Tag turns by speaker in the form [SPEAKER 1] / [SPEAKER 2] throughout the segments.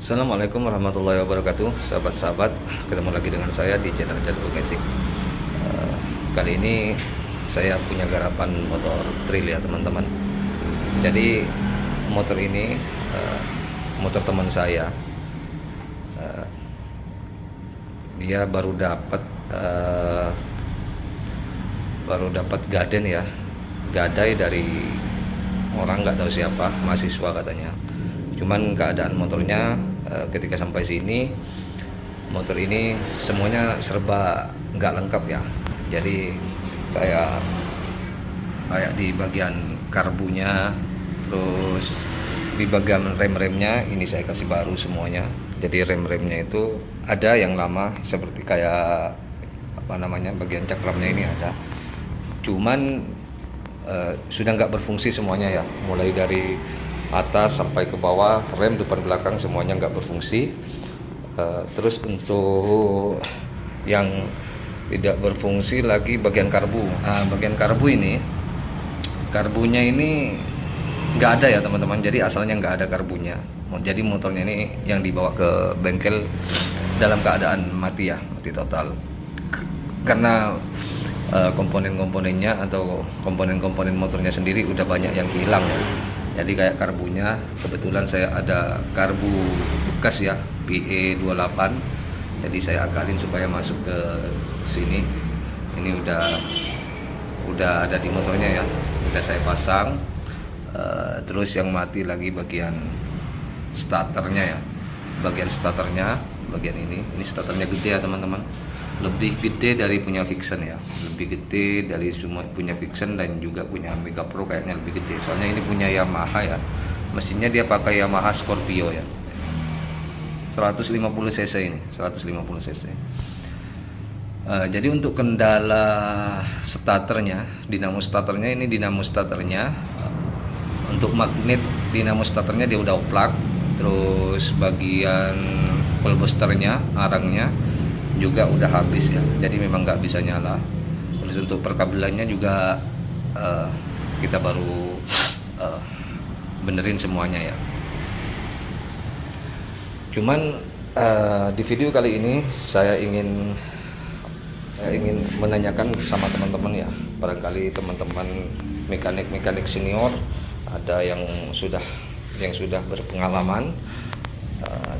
[SPEAKER 1] Assalamualaikum warahmatullahi wabarakatuh, sahabat-sahabat. Ketemu lagi dengan saya di channel Jadul Matic. Kali ini saya punya garapan motor trail ya teman-teman. Jadi motor ini motor teman saya. Dia baru dapat gaden ya, gadai dari orang nggak tahu siapa, mahasiswa katanya. Cuman keadaan motornya ketika sampai sini, motor ini semuanya serba nggak lengkap ya. Jadi kayak di bagian karbunya, terus di bagian rem-remnya ini saya kasih baru semuanya. Jadi rem-remnya itu ada yang lama, seperti kayak bagian cakramnya ini ada. Cuman sudah nggak berfungsi semuanya ya, mulai dari atas sampai ke bawah, rem depan belakang semuanya nggak berfungsi. Terus untuk yang tidak berfungsi lagi bagian karbu. Bagian karbunya ini nggak ada ya teman-teman. Jadi asalnya nggak ada karbunya. Jadi motornya ini yang dibawa ke bengkel dalam keadaan mati ya, mati total. Karena komponen-komponennya atau komponen-komponen motornya sendiri udah banyak yang hilang ya. Jadi kayak karbunya, kebetulan saya ada karbu bekas ya, PE28. Jadi saya akalin supaya masuk ke sini. Ini udah ada di motornya ya, bisa saya pasang. Terus yang mati lagi bagian starternya ya, bagian ini starternya gede ya teman-teman. Lebih gede dari punya Vixen ya, lebih gede dari semua punya Vixen dan juga punya Mega Pro, kayaknya lebih gede. Soalnya ini punya Yamaha ya, mesinnya dia pakai Yamaha Scorpio ya, 150 cc ini, 150 cc. Jadi untuk kendala starternya, dinamo starternya, untuk magnet dinamo starternya dia udah oplak. Terus bagian full boosternya, arangnya juga udah habis ya, jadi memang nggak bisa nyala. Terus untuk perkabelannya juga kita baru benerin semuanya ya. Cuman di video kali ini saya ingin menanyakan sama teman-teman ya, barangkali teman-teman mekanik senior ada yang sudah berpengalaman,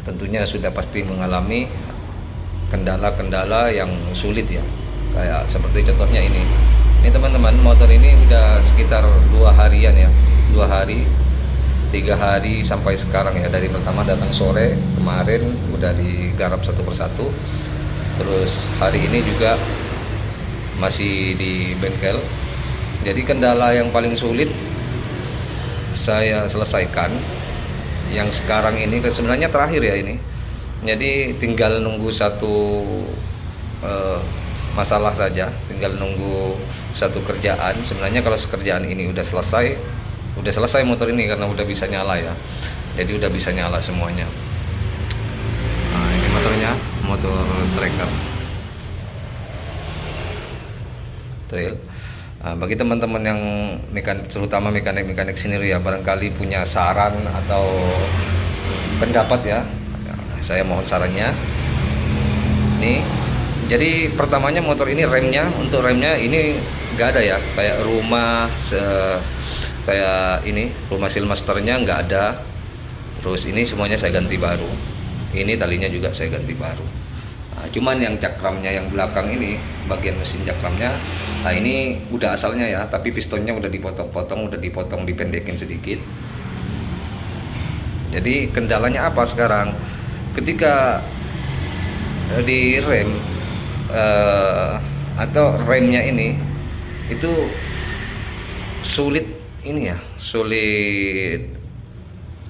[SPEAKER 1] tentunya sudah pasti mengalami kendala-kendala yang sulit ya, kayak seperti contohnya ini teman-teman. Motor ini udah sekitar 2 harian ya, 2 hari 3 hari sampai sekarang ya. Dari pertama datang sore kemarin udah digarap satu persatu, terus hari ini juga masih di bengkel. Jadi kendala yang paling sulit saya selesaikan yang sekarang ini, sebenarnya terakhir ya ini. Jadi tinggal nunggu satu masalah saja, tinggal nunggu satu kerjaan. Sebenarnya kalau kerjaan ini udah selesai motor ini, karena udah bisa nyala ya. Jadi udah bisa nyala semuanya. Nah, ini motornya, motor tracker trail. Nah, bagi teman-teman yang terutama mekanik sendiri ya, barangkali punya saran atau pendapat ya, saya mohon sarannya. Nih, jadi pertamanya motor ini untuk remnya ini nggak ada ya, kayak rumah Sealmasternya nggak ada. Terus ini semuanya saya ganti baru, ini talinya juga saya ganti baru. Nah, cuman yang cakramnya yang belakang ini, bagian mesin cakramnya, nah ini udah asalnya ya, tapi pistonnya udah dipotong dipendekin sedikit. Jadi kendalanya apa sekarang? Ketika di rem atau remnya ini itu sulit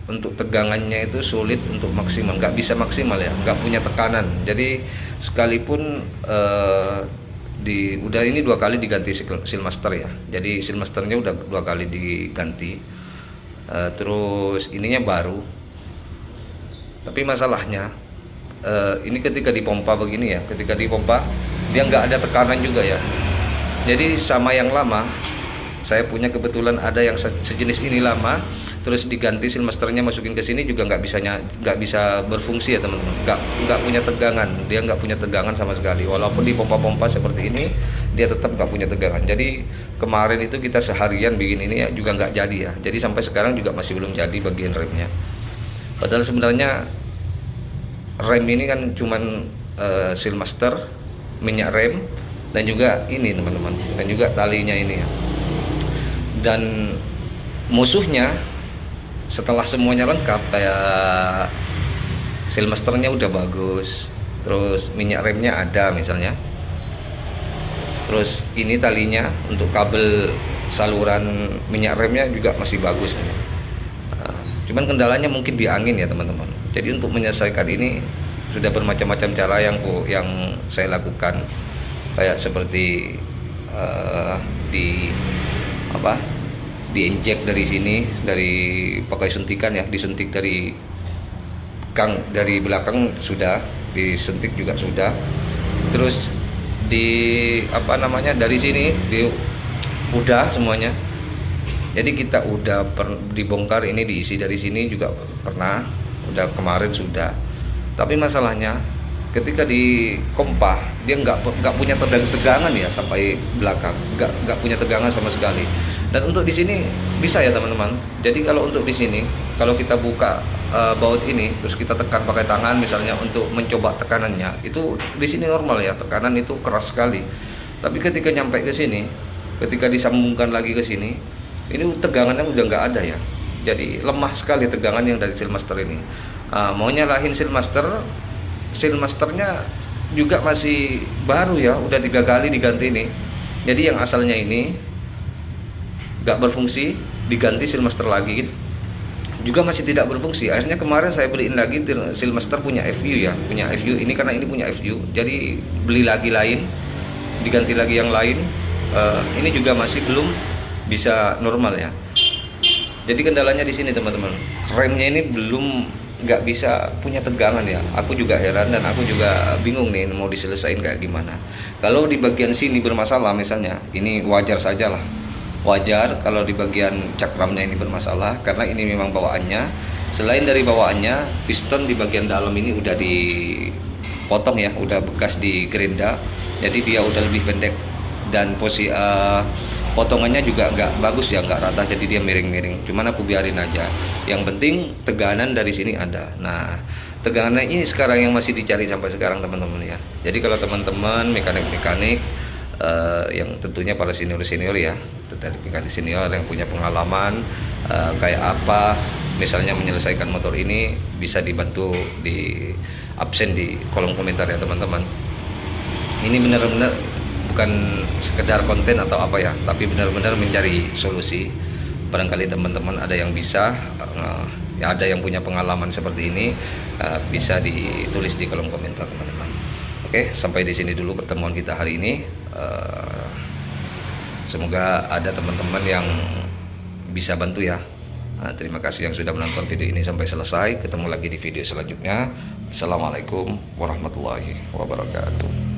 [SPEAKER 1] untuk tegangannya, itu sulit untuk maksimal, nggak bisa maksimal ya, nggak punya tekanan. Jadi sekalipun udah ini 2 kali diganti Sealmaster ya, jadi Sealmasternya udah 2 kali diganti. Terus ininya baru. Tapi masalahnya ini ketika dipompa begini ya, dia nggak ada tekanan juga ya. Jadi sama yang lama, saya punya kebetulan ada yang sejenis ini lama, terus diganti seal masternya, masukin ke sini juga nggak bisa berfungsi ya teman-teman, nggak punya tegangan, dia nggak punya tegangan sama sekali, walaupun di pompa-pompa seperti ini dia tetap nggak punya tegangan. Jadi kemarin itu kita seharian bikin ini ya juga nggak jadi ya, jadi sampai sekarang juga masih belum jadi bagian remnya. Padahal sebenarnya rem ini kan cuman seal master, minyak rem, dan juga ini teman-teman, dan juga talinya ini ya. Dan musuhnya setelah semuanya lengkap, kayak seal masternya udah bagus, terus minyak remnya ada misalnya, terus ini talinya untuk kabel saluran minyak remnya juga masih bagus. Cuman kendalanya mungkin di angin ya teman-teman. Jadi untuk menyelesaikan ini sudah bermacam-macam cara yang saya lakukan, kayak seperti diinjek dari sini, dari pakai suntikan ya, disuntik dari dari belakang sudah, disuntik juga sudah, terus dari sini udah semuanya. Jadi kita udah dibongkar, ini diisi dari sini juga pernah, udah kemarin sudah. Tapi masalahnya ketika di kompa dia nggak punya tegangan ya sampai belakang, nggak punya tegangan sama sekali. Dan untuk di sini bisa ya teman-teman. Jadi kalau untuk di sini, kalau kita buka baut ini terus kita tekan pakai tangan misalnya untuk mencoba tekanannya, itu di sini normal ya, tekanan itu keras sekali. Tapi ketika nyampe ke sini, ketika disambungkan lagi ke sini, ini tegangannya udah nggak ada ya. Jadi lemah sekali tegangan yang dari seal master ini. Mau nyalahin seal masternya juga masih baru ya, udah 3 kali diganti ini. Jadi yang asalnya ini nggak berfungsi, diganti seal master lagi juga masih tidak berfungsi. Akhirnya kemarin saya beliin lagi seal master punya FU ya, punya FU ini, karena ini punya FU, jadi beli lagi lain, diganti lagi yang lain. Ini juga masih belum bisa normal ya. Jadi kendalanya di sini teman-teman, remnya ini belum nggak bisa punya tegangan ya. Aku juga heran dan aku juga bingung nih mau diselesain kayak gimana. Kalau di bagian sini bermasalah misalnya, ini wajar saja lah, wajar kalau di bagian cakramnya ini bermasalah, karena ini memang bawaannya. Selain dari bawaannya, piston di bagian dalam ini udah dipotong ya, udah bekas di gerinda, jadi dia udah lebih pendek, dan posisi potongannya juga nggak bagus ya, nggak rata, jadi dia miring-miring. Cuman aku biarin aja, yang penting tegangan dari sini ada. Nah, tegangannya ini sekarang yang masih dicari sampai sekarang teman-teman ya. Jadi kalau teman-teman mekanik-mekanik yang tentunya para senior-senior ya, dari mekanik senior yang punya pengalaman kayak apa misalnya menyelesaikan motor ini, bisa dibantu di absen di kolom komentar ya teman-teman. Ini benar-benar bukan sekedar konten atau apa ya, tapi benar-benar mencari solusi. Barangkali teman-teman ada yang bisa, ya ada yang punya pengalaman seperti ini, bisa ditulis di kolom komentar teman-teman. Oke, sampai di sini dulu pertemuan kita hari ini. Semoga ada teman-teman yang bisa bantu ya. Terima kasih yang sudah menonton video ini sampai selesai. Ketemu lagi di video selanjutnya. Assalamualaikum warahmatullahi wabarakatuh.